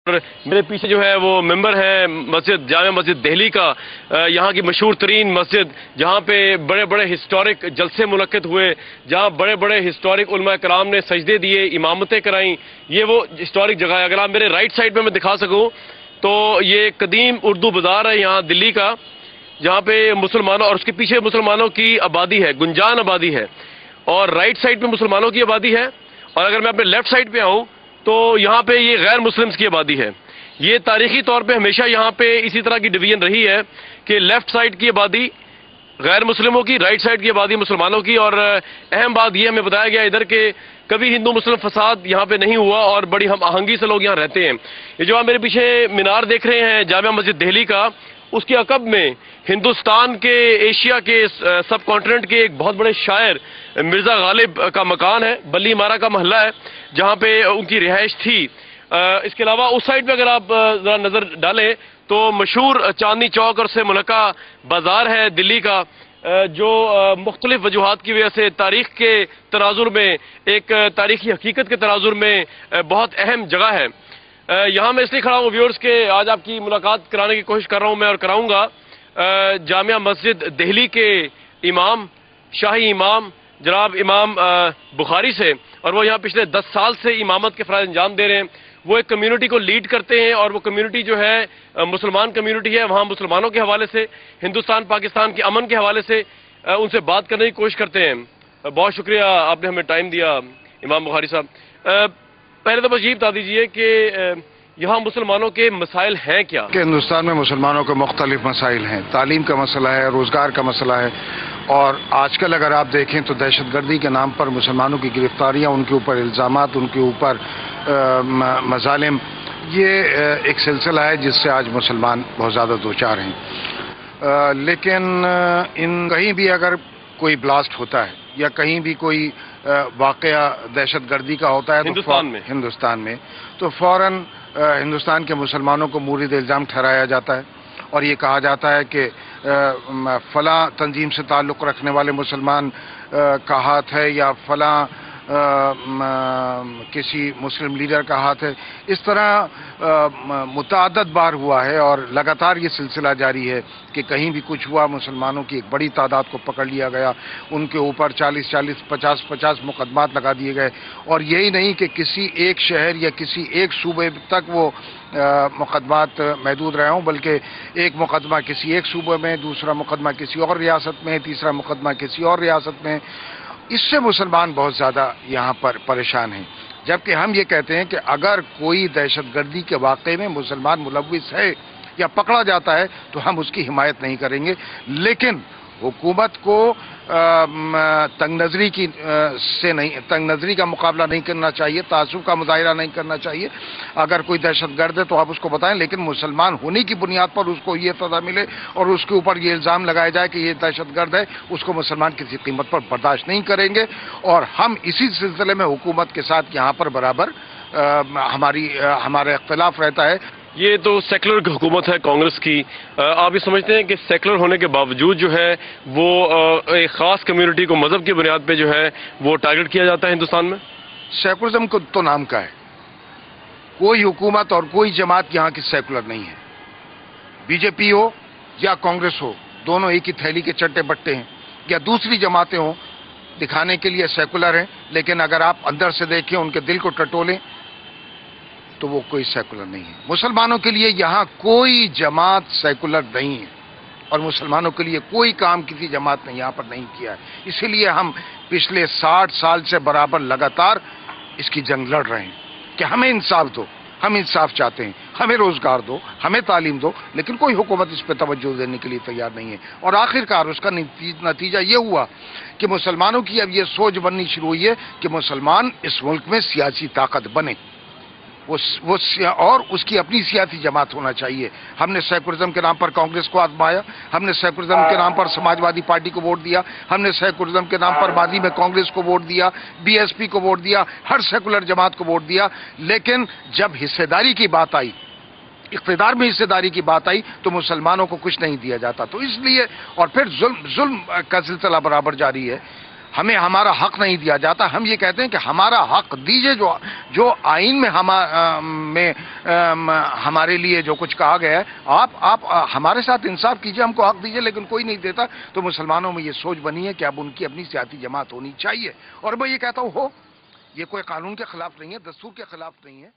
اور میرے پیچھے جو ہے وہ ممبر ہے مسجد جامع مسجد دہلی کا، یہاں کی مشہور ترین مسجد جہاں پہ بڑے بڑے ہسٹورک جلسے منعقد ہوئے، جہاں بڑے بڑے ہسٹورک علماء کرام نے سجدے دیے، امامتیں کرائیں۔ یہ وہ ہسٹورک جگہ ہے۔ اگر آپ میرے رائٹ سائڈ پہ میں دکھا سکوں تو یہ قدیم اردو بازار ہے یہاں دلی کا، جہاں پہ مسلمانوں اور اس کے پیچھے مسلمانوں کی آبادی ہے، گنجان آبادی ہے، اور رائٹ سائڈ پہ مسلمانوں کی آبادی ہے، اور اگر میں اپنے لیفٹ سائڈ پہ آؤں تو یہاں پہ یہ غیر مسلمز کی آبادی ہے۔ یہ تاریخی طور پہ ہمیشہ یہاں پہ اسی طرح کی ڈویژن رہی ہے کہ لیفٹ سائڈ کی آبادی غیر مسلموں کی، رائٹ سائڈ کی آبادی مسلمانوں کی، اور اہم بات یہ ہمیں بتایا گیا ادھر کہ کبھی ہندو مسلم فساد یہاں پہ نہیں ہوا اور بڑی ہم آہنگی سے لوگ یہاں رہتے ہیں۔ یہ جو آپ میرے پیچھے مینار دیکھ رہے ہیں جامع مسجد دہلی کا، اس کے عقب میں ہندوستان کے، ایشیا کے، سب کانٹیننٹ کے ایک بہت بڑے شاعر مرزا غالب کا مکان ہے، بلی مارا کا محلہ ہے جہاں پہ ان کی رہائش تھی۔ اس کے علاوہ اس سائڈ پہ اگر آپ ذرا نظر ڈالیں تو مشہور چاندنی چوک اور سے ملکہ بازار ہے دلی کا، جو مختلف وجوہات کی وجہ سے تاریخ کے تناظر میں، ایک تاریخی حقیقت کے تناظر میں بہت اہم جگہ ہے۔ یہاں میں اس لیے کھڑا ہوں ویورز کے آج آپ کی ملاقات کرانے کی کوشش کر رہا ہوں میں، اور کراؤں گا جامعہ مسجد دہلی کے امام، شاہی امام جناب امام بخاری سے، اور وہ یہاں پچھلے 10 سال سے امامت کے فرائض انجام دے رہے ہیں۔ وہ ایک کمیونٹی کو لیڈ کرتے ہیں، اور وہ کمیونٹی جو ہے مسلمان کمیونٹی ہے، وہاں مسلمانوں کے حوالے سے، ہندوستان پاکستان کے امن کے حوالے سے ان سے بات کرنے کی کوشش کرتے ہیں۔ بہت شکریہ آپ نے ہمیں ٹائم دیا امام بخاری صاحب۔ پہلے تو بس یہ بتا دیجئے کہ یہاں مسلمانوں کے مسائل ہیں کیا؟ کہ ہندوستان میں مسلمانوں کے مختلف مسائل ہیں، تعلیم کا مسئلہ ہے، روزگار کا مسئلہ ہے، اور آج کل اگر آپ دیکھیں تو دہشت گردی کے نام پر مسلمانوں کی گرفتاریاں، ان کے اوپر الزامات، ان کے اوپر مظالم، یہ ایک سلسلہ ہے جس سے آج مسلمان بہت زیادہ دوچار ہیں۔ لیکن کہیں بھی اگر کوئی بلاسٹ ہوتا ہے یا کہیں بھی کوئی واقعہ دہشت گردی کا ہوتا ہے ہندوستان میں تو فوراً ہندوستان کے مسلمانوں کو مورد الزام ٹھہرایا جاتا ہے، اور یہ کہا جاتا ہے کہ فلاں تنظیم سے تعلق رکھنے والے مسلمان کا ہاتھ ہے، یا فلاں کسی مسلم لیڈر کا ہاتھ ہے۔ اس طرح متعدد بار ہوا ہے، اور لگاتار یہ سلسلہ جاری ہے کہ کہیں بھی کچھ ہوا، مسلمانوں کی ایک بڑی تعداد کو پکڑ لیا گیا، ان کے اوپر 40 50 مقدمات لگا دیے گئے، اور یہی نہیں کہ کسی ایک شہر یا کسی ایک صوبے تک وہ مقدمات محدود رہے ہوں، بلکہ ایک مقدمہ کسی ایک صوبے میں، دوسرا مقدمہ کسی اور ریاست میں، تیسرا مقدمہ کسی اور ریاست میں۔ اس سے مسلمان بہت زیادہ یہاں پر پریشان ہیں، جبکہ ہم یہ کہتے ہیں کہ اگر کوئی دہشت گردی کے واقعے میں مسلمان ملوث ہے یا پکڑا جاتا ہے تو ہم اس کی حمایت نہیں کریں گے، لیکن حکومت کو تنگ نظری کا مقابلہ نہیں کرنا چاہیے، تعصب کا مظاہرہ نہیں کرنا چاہیے۔ اگر کوئی دہشت گرد ہے تو آپ اس کو بتائیں، لیکن مسلمان ہونے کی بنیاد پر اس کو یہ سزا ملے اور اس کے اوپر یہ الزام لگایا جائے کہ یہ دہشت گرد ہے، اس کو مسلمان کسی قیمت پر برداشت نہیں کریں گے۔ اور ہم اسی سلسلے میں حکومت کے ساتھ یہاں پر برابر ہمارا اختلاف رہتا ہے۔ یہ تو سیکولر حکومت ہے کانگریس کی، آپ یہ سمجھتے ہیں کہ سیکولر ہونے کے باوجود جو ہے وہ ایک خاص کمیونٹی کو مذہب کی بنیاد پہ جو ہے وہ ٹارگٹ کیا جاتا ہے ہندوستان میں؟ سیکولرزم کو تو نام کا ہے، کوئی حکومت اور کوئی جماعت یہاں کی سیکولر نہیں ہے۔ بی جے پی ہو یا کانگریس ہو، دونوں ایک ہی تھیلی کے چٹے بٹے ہیں، یا دوسری جماعتیں ہوں، دکھانے کے لیے سیکولر ہیں، لیکن اگر آپ اندر سے دیکھیں، ان کے دل کو ٹٹولیں تو وہ کوئی سیکولر نہیں ہے۔ مسلمانوں کے لیے یہاں کوئی جماعت سیکولر نہیں ہے، اور مسلمانوں کے لیے کوئی کام کسی جماعت نے یہاں پر نہیں کیا ہے۔ اسی لیے ہم پچھلے 60 سال سے برابر لگاتار اس کی جنگ لڑ رہے ہیں کہ ہمیں انصاف دو، ہم انصاف چاہتے ہیں، ہمیں روزگار دو، ہمیں تعلیم دو، لیکن کوئی حکومت اس پہ توجہ دینے کے لیے تیار نہیں ہے۔ اور آخرکار اس کا نتیجہ یہ ہوا کہ مسلمانوں کی اب یہ سوچ بننی شروع ہوئی ہے کہ مسلمان اس ملک میں سیاسی طاقت بنے، اور اس کی اپنی سیاسی جماعت ہونا چاہیے۔ ہم نے سیکولرزم کے نام پر کانگریس کو آزمایا، ہم نے سیکولرزم کے نام پر سماجوادی پارٹی کو ووٹ دیا، ہم نے سیکولرزم کے نام پر ماضی میں کانگریس کو ووٹ دیا، بی ایس پی کو ووٹ دیا، ہر سیکولر جماعت کو ووٹ دیا، لیکن جب حصے داری کی بات آئی، اقتدار میں حصے داری کی بات آئی تو مسلمانوں کو کچھ نہیں دیا جاتا۔ تو اس لیے اور پھر ظلم کا سلسلہ برابر جاری ہے۔ ہمیں ہمارا حق نہیں دیا جاتا. ہم یہ کہتے ہیں کہ ہمارا حق دیجئے, جو آئین میں ہمارے لیے جو کچھ کہا گیا ہے, آپ ہمارے ساتھ انصاف کیجئے, ہم کو حق دیجئے. لیکن کوئی نہیں دیتا تو مسلمانوں میں یہ سوچ بنی ہے کہ اب ان کی اپنی سیاسی جماعت ہونی چاہیے. اور میں یہ کہتا ہوں یہ کوئی قانون کے خلاف نہیں ہے, دستور کے خلاف نہیں ہے.